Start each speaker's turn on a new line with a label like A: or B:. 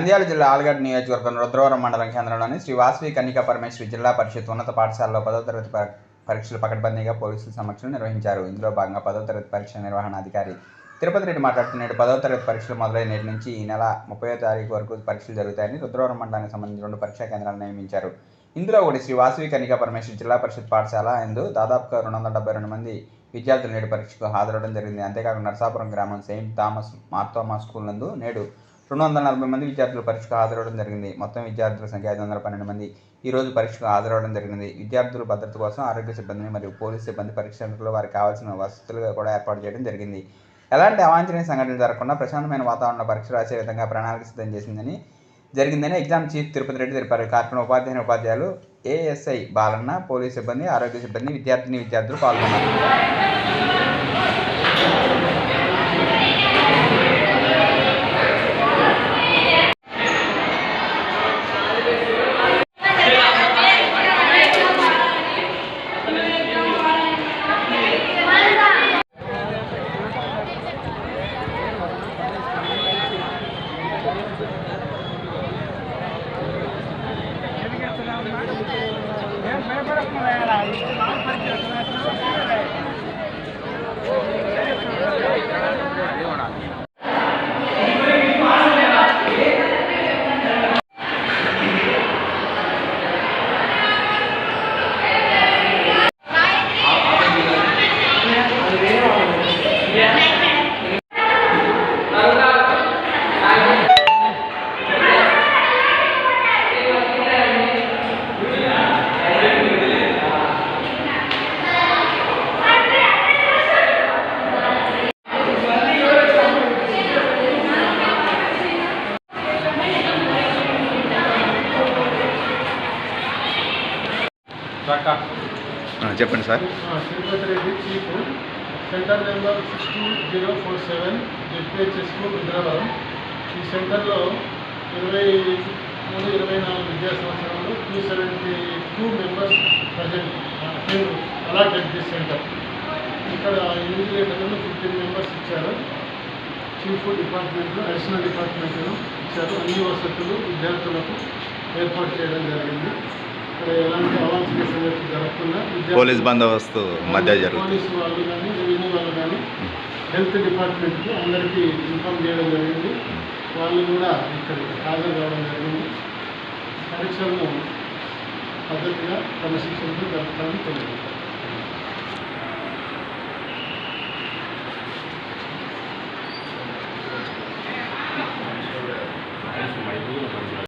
A: నంద్యాల జిల్లా ఆలగడ్డ నియోజకవర్గం రుద్రవరం మండలం కేంద్రంలోని శ్రీ వాసవి కన్యకా పరమేశ్వరి జిల్లా పరిషత్ ఉన్నత పాఠశాలలో 10వ తరగతి పరీక్షలు పకడ్బందీగా పోలీసుల సమక్షంలో నిర్వహించారు. ఇందులో భాగంగా 10వ తరగతి పరీక్షల నిర్వహణాధికారి తిరుపతి రెడ్డి మాట్లాడుతూ నేడు 10వ తరగతి పరీక్షలు మొదలై నేటి నుంచి ఈ నెల 30వ తారీఖు వరకు పరీక్షలు జరుగుతాయని రుద్రవరం మండలానికి సంబంధించి 2 పరీక్షా కేంద్రాలను నియమించారు. ఇందులో ఒకటి శ్రీ వాసవి కన్యకా పరమేశ్వరి జిల్లా పరిషత్ పాఠశాల ఎందు దాదాపుగా 272 మంది విద్యార్థులు నేడు పరీక్షకు హాజరవడం జరిగింది. అంతేకాకుండా నరసాపురం గ్రామం సెయింట్ థామస్ మార్తోమా స్కూల్ నందు నేడు 240 మంది విద్యార్థులు పరీక్షకు హాజరవడం జరిగింది. మొత్తం విద్యార్థుల సంఖ్య 512 మంది ఈ రోజు పరీక్షకు హాజరవడం జరిగింది. విద్యార్థుల భద్రత కోసం ఆరోగ్య సిబ్బందిని మరియు పోలీసు సిబ్బంది పరీక్ష సెంటర్లో వారికి కావాల్సిన వసతులు కూడా ఏర్పాటు చేయడం జరిగింది. ఎలాంటి అవాంఛనీయ సంఘటనలు జరగకుండా ప్రశాంతమైన వాతావరణంలో పరీక్ష రాసే విధంగా ప్రణాళిక సిద్ధం జరిగిందని ఎగ్జామ్ చీఫ్ తిరుపతి రెడ్డి తెలిపారు. కార్యక్రమం ఉపాధ్యాయులు ఏఎస్ఐ బాలన్న, పోలీసు సిబ్బంది, ఆరోగ్య సిబ్బంది, విద్యార్థులు పాల్గొన్నారు. చెప్పండి sir.
B: Tirupati Reddy chief, centre number 62047 ZPHS school Rudravaram. ఈ సెంటర్లో 23-24 విద్యా సంవత్సరంలో 272 members present allotted this centre. ఇక్కడ ఇన్విజిలేటర్లు 15 మెంబర్స్ ఇచ్చారు. చీఫ్ డిపార్ట్మెంట్లో అడిషనల్ డిపార్ట్మెంట్లో ఇచ్చారు. అన్ని వసతులు విద్యార్థులకు ఏర్పాటు చేయడం జరిగింది. ఇక్కడ ఎలాంటి అవాంఛనీయ సంఘటనలు జరగకుండా
A: పోలీస్ బందోబస్తు మధ్య
B: పోలీసు వాళ్ళు కానీ రెవెన్యూ వాళ్ళు కానీ హెల్త్ డిపార్ట్మెంట్కి అందరికీ ఇన్ఫామ్ చేయడం జరిగింది. వాళ్ళు కూడా ఇక్కడికి హాజరు కావడం జరిగింది. పరీక్షలను పద్ధతిగా క్రమశిక్షణతో జరుపుతామని తెలియజేస్తారు.